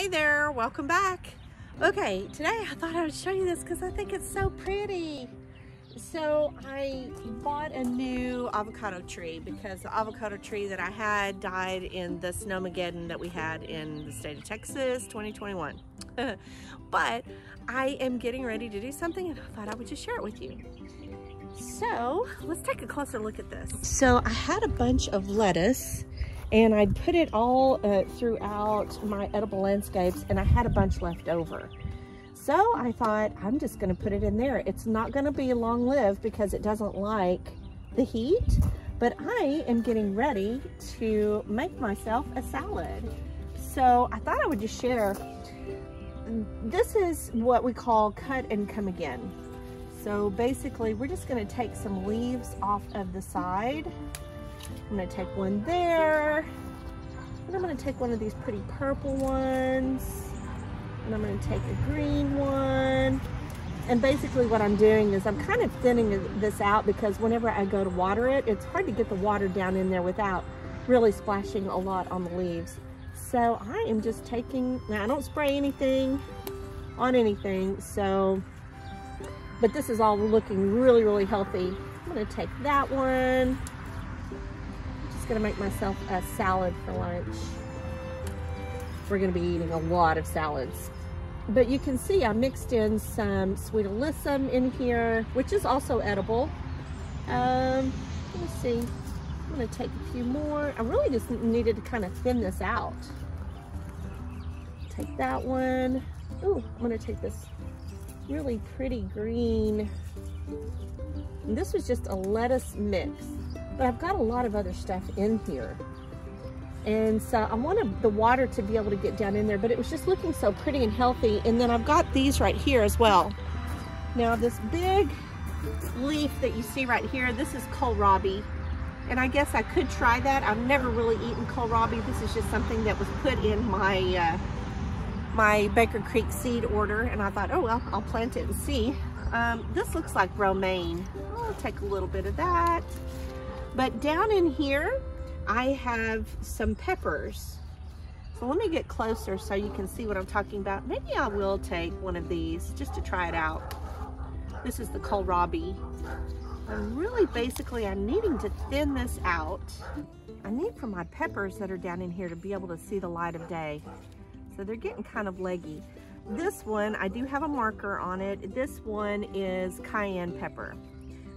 Hey there, welcome back. Okay, today I thought I would show you this because I think it's so pretty. So I bought a new avocado tree because the avocado tree that I had died in the snowmageddon that we had in the state of Texas 2021. But I am getting ready to do something and I thought I would just share it with you. So let's take a closer look at this. So I had a bunch of lettuce and I put it all throughout my edible landscapes, and I had a bunch left over. So I thought, I'm just gonna put it in there. It's not gonna be long-lived because it doesn't like the heat, but I am getting ready to make myself a salad. So I thought I would just share. This is what we call cut and come again. So basically, we're just gonna take some leaves off of the side. I'm gonna take one there, and I'm gonna take one of these pretty purple ones, and I'm gonna take a green one. And basically what I'm doing is I'm kind of thinning this out because whenever I go to water it, it's hard to get the water down in there without really splashing a lot on the leaves. So I am just taking, now I don't spray anything on anything, so, but this is all looking really, really healthy. I'm gonna take that one. Gonna make myself a salad for lunch. We're gonna be eating a lot of salads. But you can see I mixed in some sweet alyssum in here, which is also edible. Let me see. I'm gonna take a few more. I really just needed to kind of thin this out. Take that one. Ooh, I'm gonna take this really pretty green. And this was just a lettuce mix. But I've got a lot of other stuff in here. And so I wanted the water to be able to get down in there, but it was just looking so pretty and healthy. And then I've got these right here as well. Now this big leaf that you see right here, this is kohlrabi. And I guess I could try that. I've never really eaten kohlrabi. This is just something that was put in my, my Baker Creek seed order. And I thought, oh well, I'll plant it and see. This looks like romaine. I'll take a little bit of that. But down in here, I have some peppers. So let me get closer so you can see what I'm talking about. Maybe I will take one of these just to try it out. This is the kohlrabi. I'm really basically, I'm needing to thin this out. I need for my peppers that are down in here to be able to see the light of day. So they're getting kind of leggy. This one, I do have a marker on it. This one is cayenne pepper.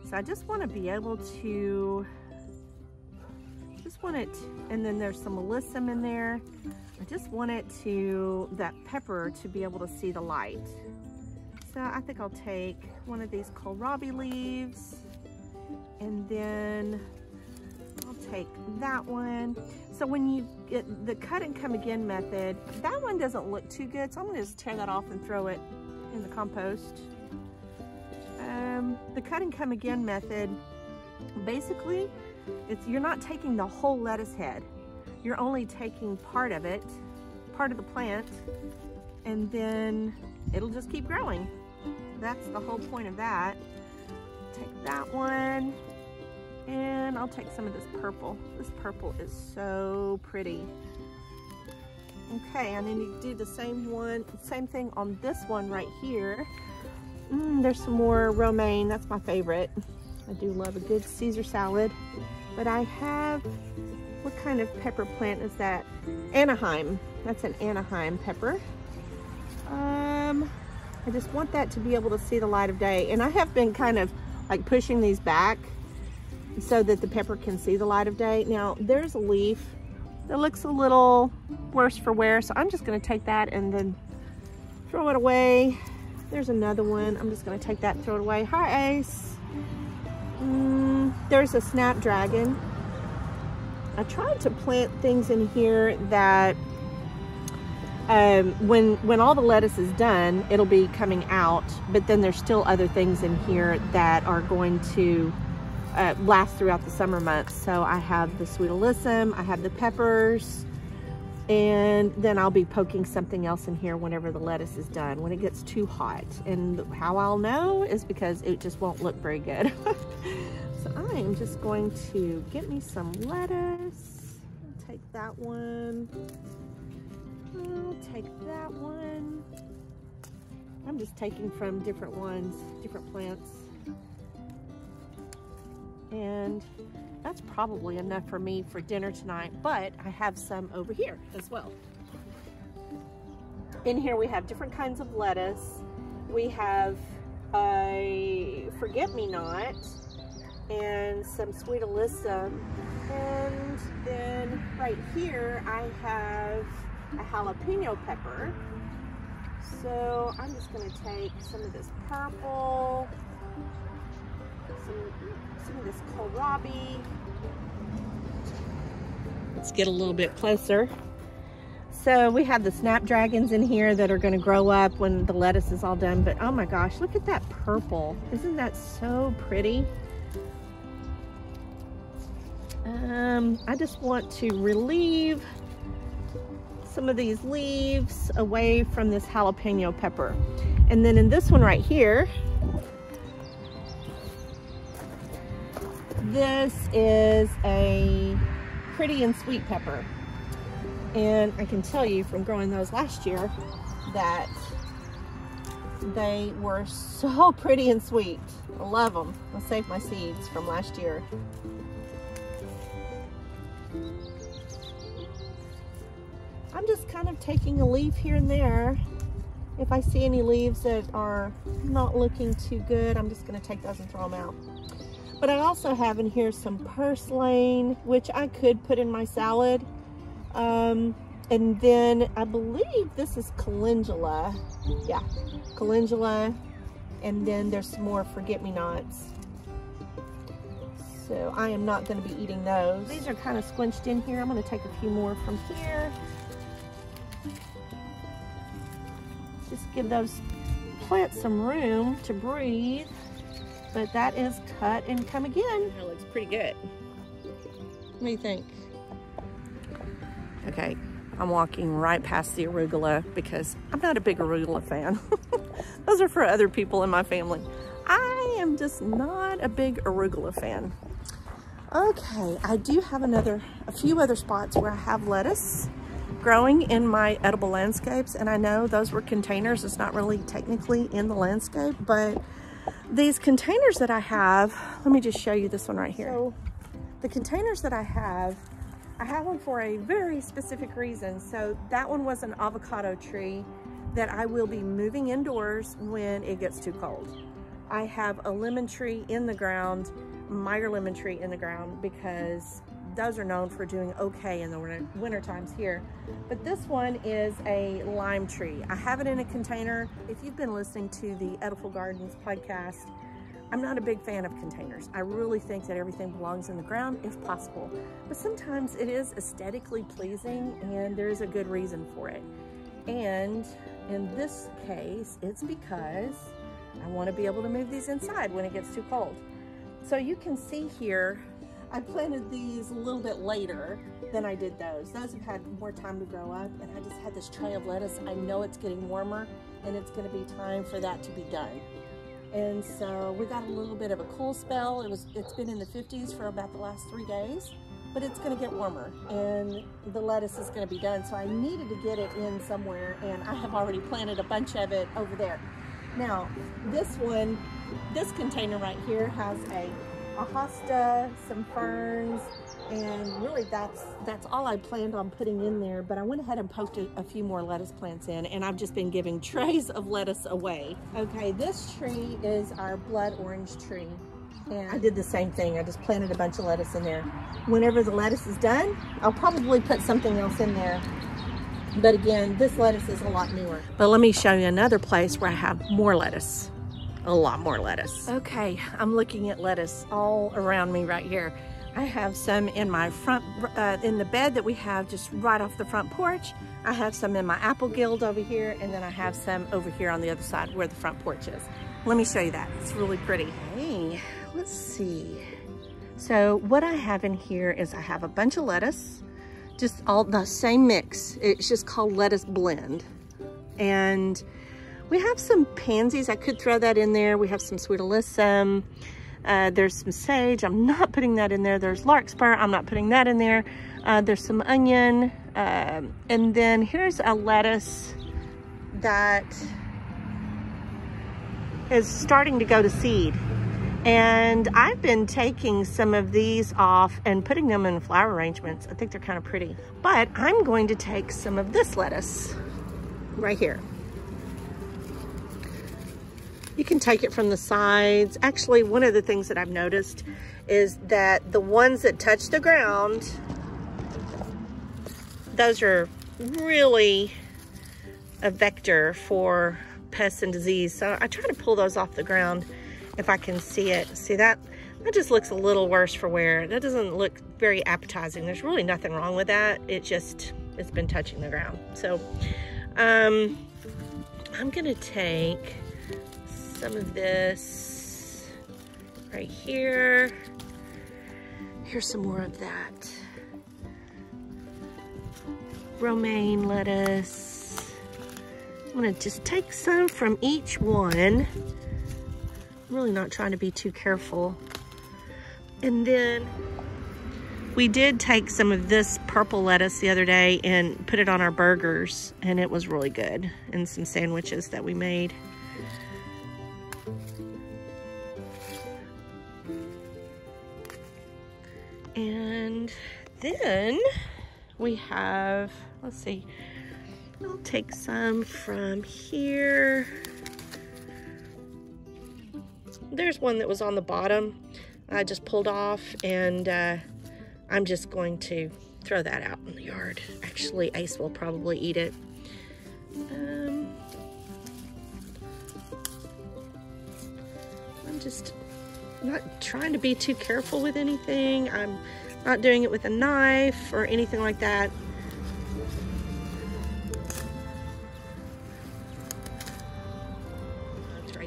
So I just want to be able to, and then there's some alyssum in there. I just want it to, that pepper to be able to see the light. So I think I'll take one of these kohlrabi leaves, and then I'll take that one. So when you get the cut and come again method, that one doesn't look too good, so I'm gonna just tear that off and throw it in the compost. The cut and come again method, basically, you're not taking the whole lettuce head. You're only taking part of it, part of the plant, and then it'll just keep growing. That's the whole point of that. Take that one, and I'll take some of this purple. This purple is so pretty. Okay, and then you do the same thing on this one right here. There's some more romaine, that's my favorite. I do love a good Caesar salad. But I have, what kind of pepper plant is that? Anaheim, that's an Anaheim pepper. I just want that to be able to see the light of day. And I have been kind of like pushing these back so that the pepper can see the light of day. Now there's a leaf that looks a little worse for wear, so I'm just gonna take that and then throw it away. There's another one. I'm just gonna take that and throw it away. Hi, Ace. There's a snapdragon. I tried to plant things in here that when all the lettuce is done, it'll be coming out, but then there's still other things in here that are going to last throughout the summer months. So I have the sweet alyssum, I have the peppers, and then I'll be poking something else in here whenever the lettuce is done, when it gets too hot. And how I'll know is because it just won't look very good. So I am just going to get me some lettuce. I'll take that one. I'll take that. I'm just taking from different ones, different plants. And that's probably enough for me for dinner tonight, but I have some over here as well. In here we have different kinds of lettuce. We have a forget-me-not and some sweet alyssum. And then right here I have a jalapeno pepper. So I'm just going to take some of this purple, some of this kohlrabi. Let's get a little bit closer. So we have the snapdragons in here that are going to grow up when the lettuce is all done. But oh my gosh, look at that purple. Isn't that so pretty? I just want to relieve some of these leaves away from this jalapeno pepper. And then in this one right here, this is a pretty and sweet pepper. And I can tell you from growing those last year that they were so pretty and sweet. I love them. I'll save my seeds from last year. I'm just kind of taking a leaf here and there. If I see any leaves that are not looking too good, I'm just going to take those and throw them out. But I also have in here some purslane, which I could put in my salad. And then I believe this is calendula. Yeah, calendula. And then there's some more forget-me-nots. So I am not going to be eating those. These are kind of squinched in here. I'm going to take a few more from here. Just give those plants some room to breathe. But that is cut and come again. That looks pretty good. What do you think? Okay, I'm walking right past the arugula because I'm not a big arugula fan. Those are for other people in my family. I am just not a big arugula fan. Okay, I do have a few other spots where I have lettuce growing in my edible landscapes, and I know those were containers. It's not really technically in the landscape, but these containers that I have, let me just show you this one right here. So the containers that I have them for a very specific reason. So that one was an avocado tree that I will be moving indoors when it gets too cold. I have a lemon tree in the ground, Meyer lemon tree in the ground, because those are known for doing okay in the winter times here. But this one is a lime tree. I have it in a container. If you've been listening to the Edible Gardens podcast, I'm not a big fan of containers. I really think that everything belongs in the ground if possible. But sometimes it is aesthetically pleasing and there's a good reason for it. And in this case, it's because I want to be able to move these inside when it gets too cold. So you can see here, I planted these a little bit later than I did those. Those have had more time to grow up, and I just had this tray of lettuce. I know it's getting warmer and it's going to be time for that to be done. And so we got a little bit of a cool spell. It's been in the 50s for about the last 3 days, but it's going to get warmer and the lettuce is going to be done. So I needed to get it in somewhere, and I have already planted a bunch of it over there. Now, this container right here has a hosta, some ferns, and really that's all I planned on putting in there. But I went ahead and poked a few more lettuce plants in, and I've just been giving trays of lettuce away. Okay, this tree is our blood orange tree, and I did the same thing. I just planted a bunch of lettuce in there. Whenever the lettuce is done, I'll probably put something else in there. But again, this lettuce is a lot newer. But let me show you another place where I have more lettuce. A lot more lettuce. Okay, I'm looking at lettuce all around me right here. I have some in my front, in the bed that we have just right off the front porch. I have some in my apple guild over here, and then I have some over here on the other side where the front porch is. Let me show you that. It's really pretty. Hey, let's see. So what I have in here is I have a bunch of lettuce, just all the same mix. It's just called lettuce blend. And we have some pansies. I could throw that in there. We have some sweet alyssum. There's some sage. I'm not putting that in there. There's larkspur. I'm not putting that in there. There's some onion. And then here's a lettuce that is starting to go to seed. And I've been taking some of these off and putting them in flower arrangements. I think they're kind of pretty. But I'm going to take some of this lettuce right here. You can take it from the sides. Actually, one of the things that I've noticed is that the ones that touch the ground, those are really a vector for pests and disease. So I try to pull those off the ground if I can see it. See that? That just looks a little worse for wear. That doesn't look very appetizing. There's really nothing wrong with that. It's been touching the ground. So I'm gonna take some of this right here. Here's some more of that romaine lettuce. I'm gonna just take some from each one. I'm really not trying to be too careful. And then we did take some of this purple lettuce the other day and put it on our burgers, and it was really good, and some sandwiches that we made. And then we have, let's see, I'll take some from here. There's one that was on the bottom. I just pulled off, and I'm just going to throw that out in the yard. Actually, Ace will probably eat it. I'm just not trying to be too careful with anything. I'm not doing it with a knife or anything like that.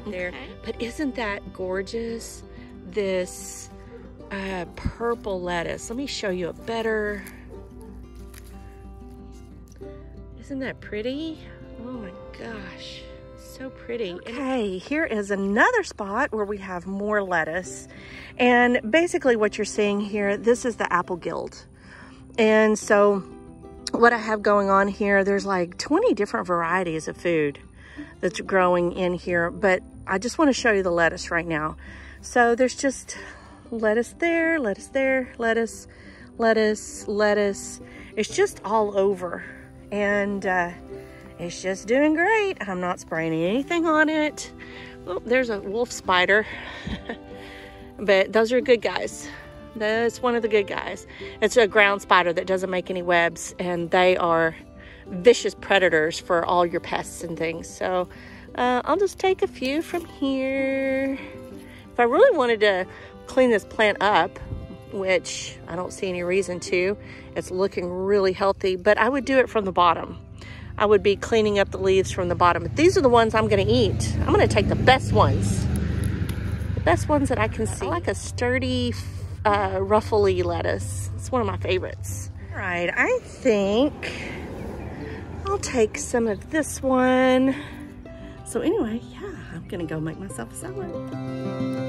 There. Okay. But isn't that gorgeous? This purple lettuce. Let me show you a better. Isn't that pretty? Oh my gosh, so pretty. Okay, here is another spot where we have more lettuce. And basically what you're seeing here, this is the apple guild. And so what I have going on here, there's like 20 different varieties of food that's growing in here, but I just want to show you the lettuce right now. So there's just lettuce there, lettuce there, lettuce, lettuce, lettuce. It's just all over, and it's just doing great. I'm not spraying anything on it. Oh, there's a wolf spider. But those are good guys. That's one of the good guys. It's a ground spider that doesn't make any webs, and they are vicious predators for all your pests and things. So I'll just take a few from here. If I really wanted to clean this plant up, which I don't see any reason to, it's looking really healthy, but I would do it from the bottom. I would be cleaning up the leaves from the bottom. But these are the ones I'm gonna eat. I'm gonna take the best ones. The best ones that I can see. I like a sturdy, ruffly lettuce. It's one of my favorites. All right, I think I'll take some of this one. So anyway, yeah, I'm gonna go make myself a salad.